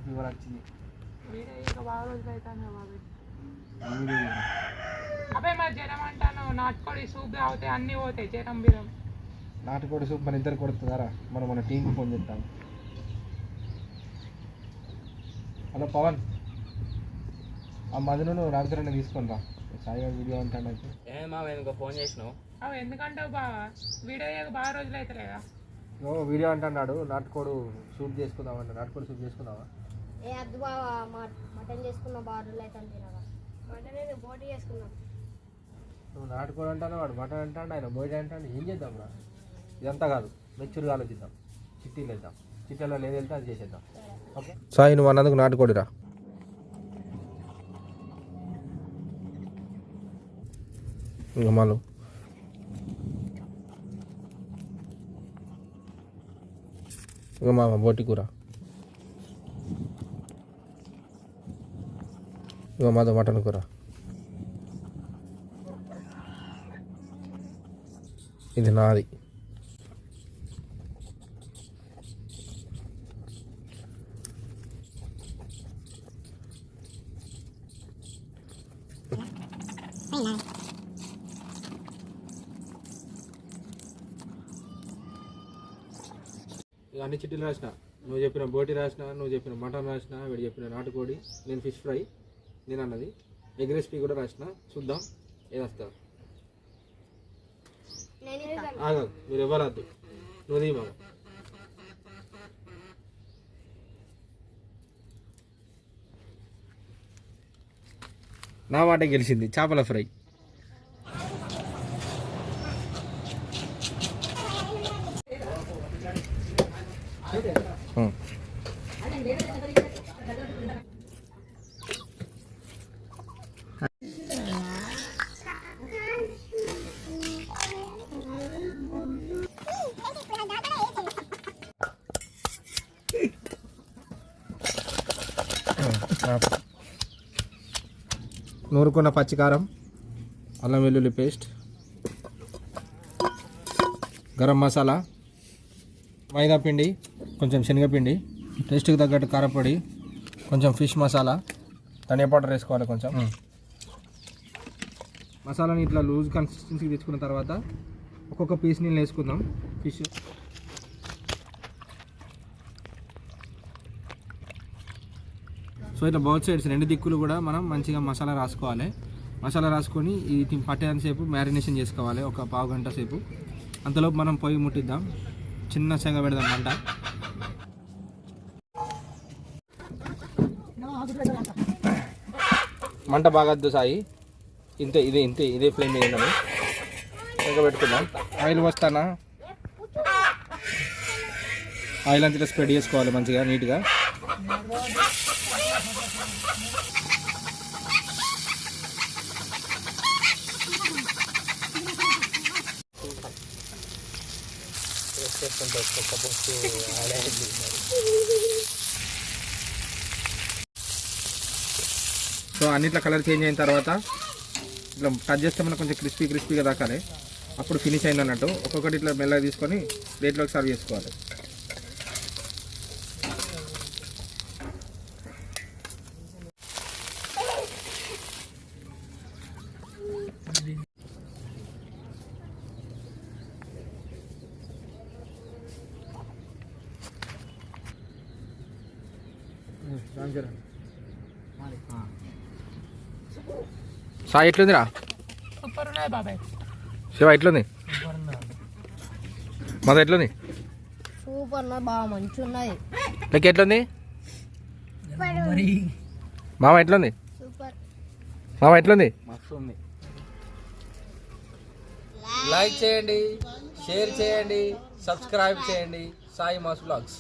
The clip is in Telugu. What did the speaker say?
ఫీవర్ వచ్చింది. అబ్బాయి మరి జ్వరం అంటాను, నాటుకోడి సూప్ తాగితే అన్నీ పోతాయి, జ్వరం బిరం. నాటుకోడి సూప్ మన ఇద్దరు కొడుతుందారా? మనం మన టీంకి ఫోన్ చేస్తాం. హలో పవన్, ఆ మధ్యలో నువ్వు నాటుకోడిని తీసుకొని రా. సాయిగా వీడియో అంటాను అయితే ఏమా ఫోన్ చేసినావు? అవి ఎందుకంటావు బాగా? వీడియో బాగా రోజులు అవుతలేదా? వీడియో అంటున్నాడు. నాటుకోడు సూప్ చేసుకుందామంట. నాటుకోడి సూప్ చేసుకుందామా? ఏ అద్దు బావా, మటన్ చేసుకున్న బారులు అయితే తినవా? మటన్ బోటి చేసుకున్నాం. నువ్వు నాటుకోడు అంటాను, వాడు మటన్ అంటాడు, ఆయన బోటి అంటాడు. ఏం చేద్దాం రా? ఇదంతా కాదు, మెచ్యూర్గా ఆలోచిద్దాం. చిట్టీలు వేద్దాం. చిట్టీలో లేదు వెళ్తే అది చేసేద్దాం. ఓకే సాయి, నువ్వు అన్నందుకు నాటుకోడిరా. ఇంకా మాలు ఇంకా మా బోటి కూర, ఇంకా మాతో మటన్ కూర. ఇది నాది. అన్ని చిట్టీలు రాసిన. నువ్వు చెప్పిన బోటి రాసిన, నువ్వు చెప్పిన మటన్ రాసిన, వీడు చెప్పిన నాటుకోడి, నేను ఫిష్ ఫ్రై, నేను అన్నది ఎగ్ రెసిపీ కూడా రాసిన. చూద్దాం ఏది వస్తుంది. మీరు ఇవ్వరద్దు, నువ్వు దీ మామ. నా మాట గెలిచింది, చేపల ఫ్రై. నూరుకున్న పచ్చికారం, అల్లం వెల్లుల్లి పేస్ట్, గరం మసాలా, మైదా పిండి, కొంచెం శనగపిండి, టేస్ట్కి తగ్గట్టు కారపొడి, కొంచెం ఫిష్ మసాలా, ధనియా పౌడర్ వేసుకోవాలి కొంచెం. మసాలాని ఇట్లా లూజ్ కన్సిస్టెన్సీకి తెచ్చుకున్న తర్వాత ఒక్కొక్క పీస్ నీళ్ళు వేసుకుందాం. ఫిష్ సో ఇట్లా బౌత్ సైడ్స్ రెండు దిక్కులు కూడా మనం మంచిగా మసాలా రాసుకోవాలి. మసాలా రాసుకొని ఇది పట్టేంతసేపు మ్యారినేషన్ చేసుకోవాలి, ఒక పావు గంట సేపు. అంతలోపు మనం పొయ్యి ముట్టిద్దాం, చిన్న సెగ పెడదాం మంట. మంట బాగద్దు సాయి, ఇంతే, ఇదే ఫ్లేమ్ మీద ఉన్నది. సెగ పెట్టుకుందాం. ఆయిల్ పోస్తానా? ఆయిల్ అంతా స్ప్రెడ్ చేసుకోవాలి మంచిగా నీట్గా. సో అన్నిట్లో కలర్ చేంజ్ అయిన తర్వాత ఇట్లా టచ్ చేస్తే మనకు కొంచెం క్రిస్పీగా దాకాలి. అప్పుడు ఫినిష్ అయింది అన్నట్టు. ఒక్కొక్కటి ఇట్లా మెల్లగా తీసుకొని ప్లేట్లోకి సర్వ్ చేసుకోవాలి. సాయి ఎట్లుందిరా? సూపర్ ఉన్నాయి బాబాయ్. శివ ఎట్లుంది? మాది ఎట్లుంది? సూపర్, బాగా మంచి ఉన్నది. లెక్క ఎట్లుంది? మామ ఎట్లుంది? సూపర్. మామ ఎట్లుంది? మస్తు ఉంది. లైక్ చేయండి, షేర్ చేయండి, సబ్స్క్రైబ్ చేయండి. Sai mass vlogs.